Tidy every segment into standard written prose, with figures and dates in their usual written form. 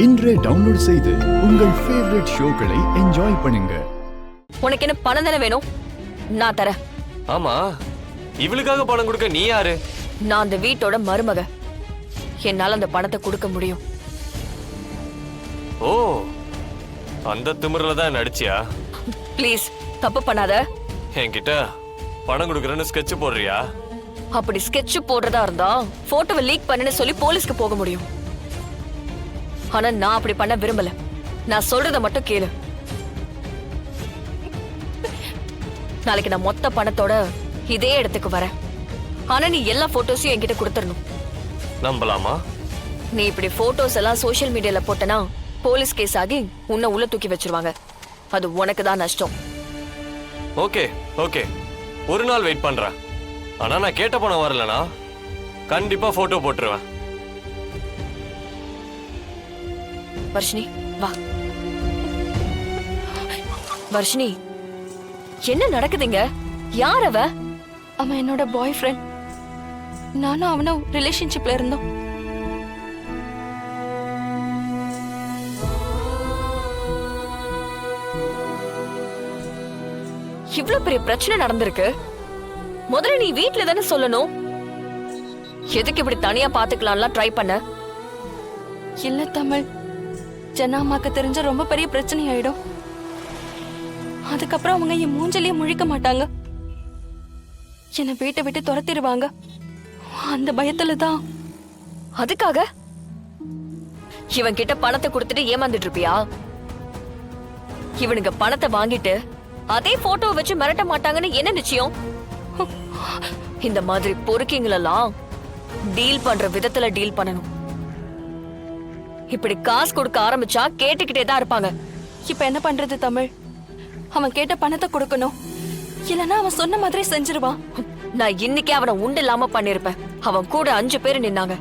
இன்றே டவுன்லோட் செய்து உங்கள் ஃபேவரட் ஷோக்களை என்ஜாய் பண்ணுங்க. உனக்கு என்ன பணம் தானே வேணும்? நான் தரேன். ஆமா, இவளுக்காக பணம் கொடுக்க நீ யாரு? நான் அந்த வீட்டோட மருமக. என்னால அந்த பணத்தை கொடுக்க முடியும். ஓ, அந்த திமிரில தான் நடிச்சியா? ப்ளீஸ் தப்பு பண்ணாத. என்கிட்ட பணம் கொடுக்கறேன்னு ஸ்கெட்ச் போடுறியா? அப்படி ஸ்கெட்ச் போடுறதா இருந்தா போட்டோவை லீக் பண்ணுன்னு சொல்லி போலீஸ்க்கு போக முடியும். ஆனா நான் அப்படி பண்ண விரும்பல. நான் சொல்றத மட்டும் கேளு. நாளைக்கு நான் மொத்த பணத்தோட இதே இடத்துக்கு வரேன். ஆனா நீ எல்லா போட்டோஸையும் என்கிட்ட கொடுத்துடணும். நம்பலாமா? நீ இப்படி போட்டோஸ் எல்லாம் சோசியல் மீடியால போட்டனா போலீஸ் கேஸ் ஆகி உன்னை உள்ள தூக்கி வச்சிருவாங்க. அது உனக்கு தான் நஷ்டம். ஓகே ஓகே, ஒரு நாள் வெயிட் பண்றேன். ஆனா நான் கேட்ட பணம் வரலனா கண்டிப்பா போட்டோ போட்டுருவேன். வர்ஷினி வா. வர்ஷினி, என்ன நடக்குதுங்க? யார் அவ? அவன் என்னோட பாய் ஃப்ரெண்ட். நானும் அவனும் ரிலேஷன்ஷிப்ல இருந்தோம். இவ்ளோ பெரிய பிரச்சனை நடந்திருக்கு. முதல்ல நீ வீட்ல தானே சொல்லணும். எதுக்கு இப்படி தனியா பாத்துக்கலாம்லாம் ட்ரை பண்ண? இல்ல தமிழ், ஜனாமாக்கு தெரிஞ்ச ரொம்ப பெரிய பிரச்சனை ஆயிடும். அதுக்கப்புறம் அவங்க என் மூஞ்சலியே முழிக்க மாட்டாங்க. என்னை வீட்டை விட்டு துரத்திடுவாங்க. அந்த பயத்துல தான். அதுக்காக இவன் கிட்ட பணத்தை கொடுத்துட்டு ஏமாந்துட்டு இருப்பியா? இவனுங்க பணத்தை வாங்கிட்டு அதே போட்டோ வச்சு மிரட்ட மாட்டாங்கன்னு என்ன நிச்சயம்? இந்த மாதிரி பொறுக்கிங்களெல்லாம் டீல் பண்ற விதத்துல டீல் பண்ணணும். இப்படி காசு கொடுக்க ஆரம்பிச்சா கேட்டுக்கிட்டே தான் இருப்பாங்க. இப்ப என்ன பண்றது தமிழ்? அவன் கேட்ட பணத்தை கொடுக்கணும், இல்லனா அவன் சொன்ன மாதிரி செஞ்சிருவான். நான் இன்னைக்கே அவனை உண்டு இல்லாம பண்ணிருப்பேன். அவன் கூட 5 பேர் நின்னாங்க.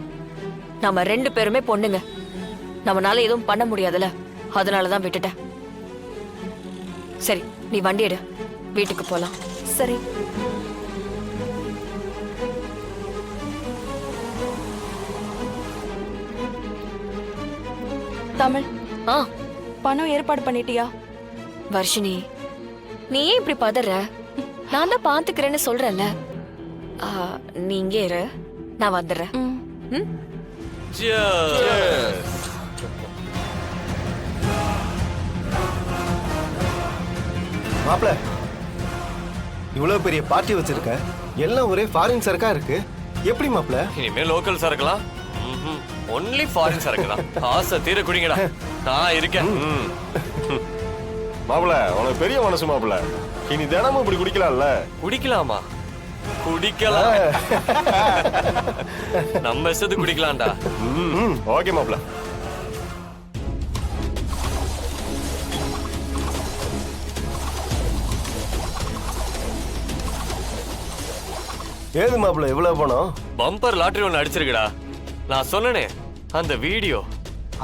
நம்ம 2 பேருமே பொண்ணுங்க. நம்மனால எதுவும் பண்ண முடியாதுல, அதனாலதான் விட்டுட்டேன். சரி, நீ வண்டி எடு, வீட்டுக்கு போலாம். சரி. தமிழ், பணம் ஏற்பாடு பண்ணிட்டியா? வர்ஷினி, நீ ஏன் இப்படி பதற? நான் தான் பாத்துக்கிறேன்னு சொல்றேன்ல. நீ இங்கே இரு, நான் வந்துடுறேன். ம்? மாப்ள, இவ்வளவு பெரிய பார்ட்டி வச்சிருக்க, எல்லாம் ஒரே ஃபாரின் சரக்கா இருக்கு. எப்படி மாப்ள? இனிமே லோக்கல் சரக்குலாம் ஒன்லி ஃபாரின் சரக்கு தான். ஆசை தீர குடிங்கடா, நான் இருக்கேன். மாப்பிள, உனக்கு பெரிய மனசு மாப்பிள. இனி தினமும் இப்படி குடிக்கலாம்ல? குடிக்கலாமா? குடிக்கலாம். நம்ம இஷ்டத்துக்கு குடிக்கலாம்டா. ஓகே மாப்பிள. ஏது மாப்பிள இவ்வளவு பணம்? பம்பர் லாட்டரி ஒன்று அடிச்சிருக்கடா. நான் சொன்னனே அந்த வீடியோ.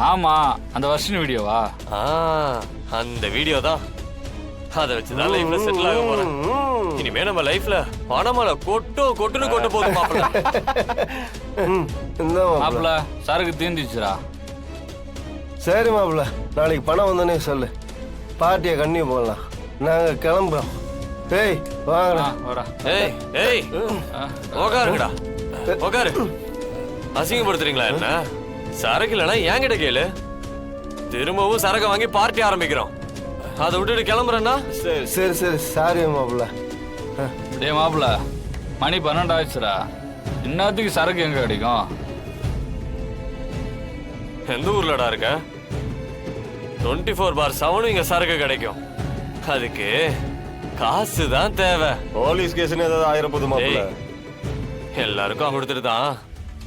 ஆமா, அந்த வர்ஷினி வீடியோவா? அந்த வீடியோ தான். அதை வச்சுதான் லைஃப்ல செட்டில் ஆக போறேன். இனிமே நம்ம லைஃப்ல பணமலை கொட்டுன்னு கொட்ட போதும் மாப்பிள. மாப்பிள, சரக்கு தீர்ந்துச்சுடா. சரி மாப்பிள, நாளைக்கு பணம் வந்தோடனே சொல்லு, பார்ட்டியை கண்ணி போடலாம். நாங்க கிளம்புறோம். ஏய் வாங்கடா. ஏய் ஏய், உக்காருங்கடா, உக்காரு. அசிங்கப்படுத்துறீங்களா என்ன? சரக்கு இல்லைன்னா என்கிட்ட கேளு. திரும்பவும் சரக்கு வாங்கி பார்ட்டி ஆரம்பிக்கிறோம். அதை விட்டுட்டு கிளம்புறேன்னா? சரி சரி சரி, சாரி மாப்பிள. டேய் மாப்பிள, மணி 12 ஆயிடுச்சுடா. இன்னத்துக்கு சரக்கு எங்க கிடைக்கும்? எந்த ஊர்லடா இருக்க? 24/7 இங்க சரக்கு கிடைக்கும். அதுக்கு காசு தான் தேவை. போலீஸ் கேஸ்னு ஏதாவது ஆயிரப்போது மாப்பிள. எல்லாருக்கும் கொடுத்துட்டு தான்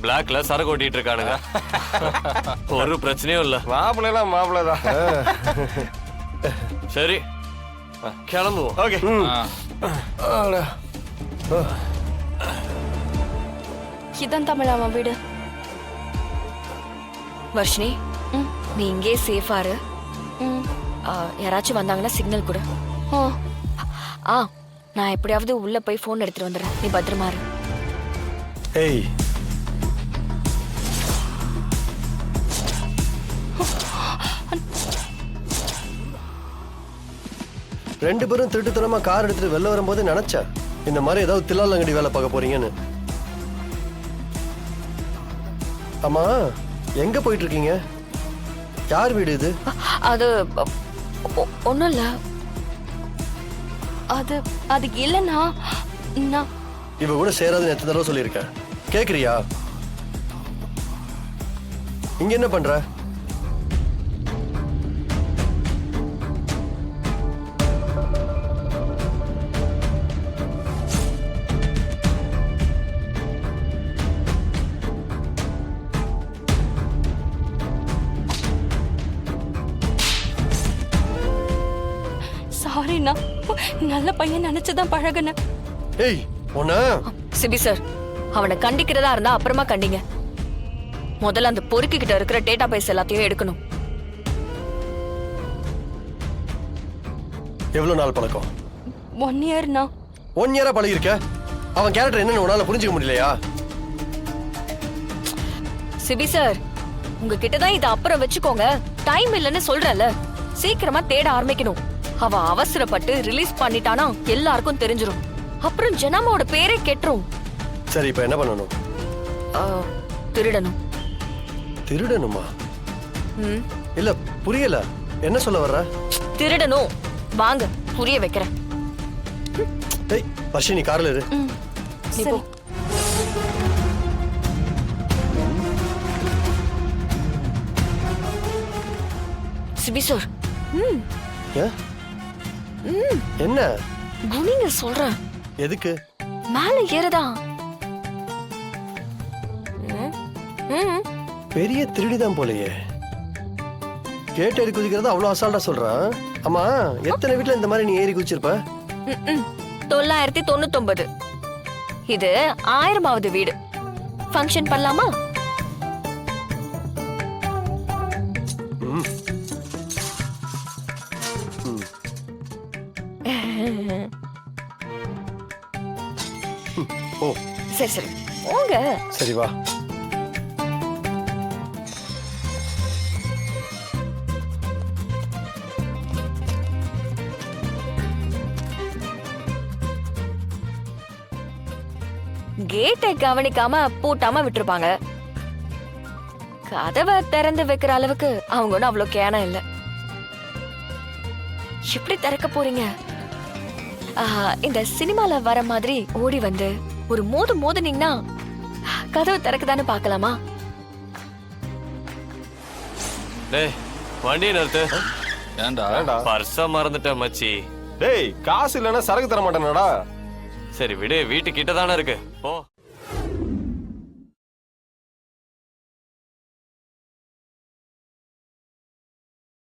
பிளாக்ல சரக்கு ஓட்டிட்டு இருக்கானுங்க. ஒரு பிரச்சனையும் இல்ல. மாப்பிள்ள எல்லாம் மாப்பிள்ள தான். சரி, கிளம்புவோம். ஓகே. இதான் தமிழ் அவன் வீடு. வர்ஷினி, நீ இங்கே சேஃபா இரு. யாராச்சும் வந்தாங்கன்னா சிக்னல் கொடு. நான் எப்படியாவது உள்ள போய் போன் எடுத்துட்டு வந்துடுறேன். நீ பத்திரமா இரு. ஏய் 2 பேரும் திருட்டுத்தனமா கார் எடுத்துட்டு வெளில வரும்போது நினைச்சேன் இந்த மாதிரி ஏதாவது தில்லாலங்கடி வேலை பார்க்க போறீங்கன்னு. ஆமா, எங்க போயிட்டு இருக்கீங்க? யார் வீடு இது? அது ஒன்றும் இல்லை. அது அது இல்லைண்ணா. நான் இவ கூட சேராதுன்னு எத்தனை தடவை சொல்லியிருக்கேன், கேக்குறியா? இங்க என்ன பண்ற? சாரிண்ணா, நல்ல பையன் நினைச்சுதான் பழகுனேன். ஏய் உன்ன சிபி சார், அவனை கண்டிக்கிறதா இருந்தா அப்புறமா கண்டிங்க. முதல்ல அந்த பொறுக்கி கிட்ட இருக்கிற டேட்டா பேஸ் எல்லாத்தையும் எடுக்கணும். எவ்வளவு நாள் பழக்கம்? 1 இயர்ண்ணா. 1 இயரா பழகிருக்க. அவன் கேரக்டர் என்னன்னு உன்னால புரிஞ்சுக்க முடியலையா? சிபி சார், உங்ககிட்ட தான் இதை அப்புறம் வச்சுக்கோங்க, டைம் இல்லைன்னு சொல்றல. சீக்கிரமா தேட ஆரம்பிக்கணும். அவ அவசரப்பட்டு ரிலீஸ் பண்ணிட்டானா எல்லாருக்கும் தெரிஞ்சிரும். அப்புறம் ஜனாமாவோட பேரே கெட்டுரும். சரி, இப்ப என்ன பண்ணணும்? திருடணும். திருடணுமா? ம், இல்ல புரியல, என்ன சொல்ல வர்ற? திருடணும். வாங்க புரிய வைக்கிறேன். ஏய் வர்ஷினி, கார்ல இரு. நீ போ. சிபி சார், ஏ? என்ன? குனிங்க சொல்றேன். எதுக்கு? மேல ஏறதா? பெரிய திருடிதான் போலயே. கேட் ஏறி குதிக்கிறது அவ்வளவு அசால்ட்டா சொல்றான். ஆமா, எத்தனை வீட்டுல இந்த மாதிரி நீ ஏறி குதிச்சிருப்ப? 999. இது 1000வது வீடு. ஃபங்க்ஷன் பண்ணலாமா? ஓ சரி சரி போங்க. சரி வா. கேட்டை கவனிக்காம பூட்டாம விட்டுருப்பாங்க. கதவை திறந்து வைக்கிற அளவுக்கு அவங்க ஒன்றும் அவ்வளோ கேனம் இல்லை. எப்படி திறக்க போறீங்க? இந்த சினிமால வர மாதிரி ஓடி வந்து ஒரு மோதுனீங்கன்னா கதவு திறக்குதான்னு பார்க்கலாமா? டேய் வண்டியை நிறுத்து. ஏன்டா? பர்ஸா மறந்துட்டேன் மச்சி. டேய், காசு இல்லைன்னா சரக்கு தர மாட்டேனடா. சரி விடு, வீட்டு கிட்ட தானே இருக்கு, போ.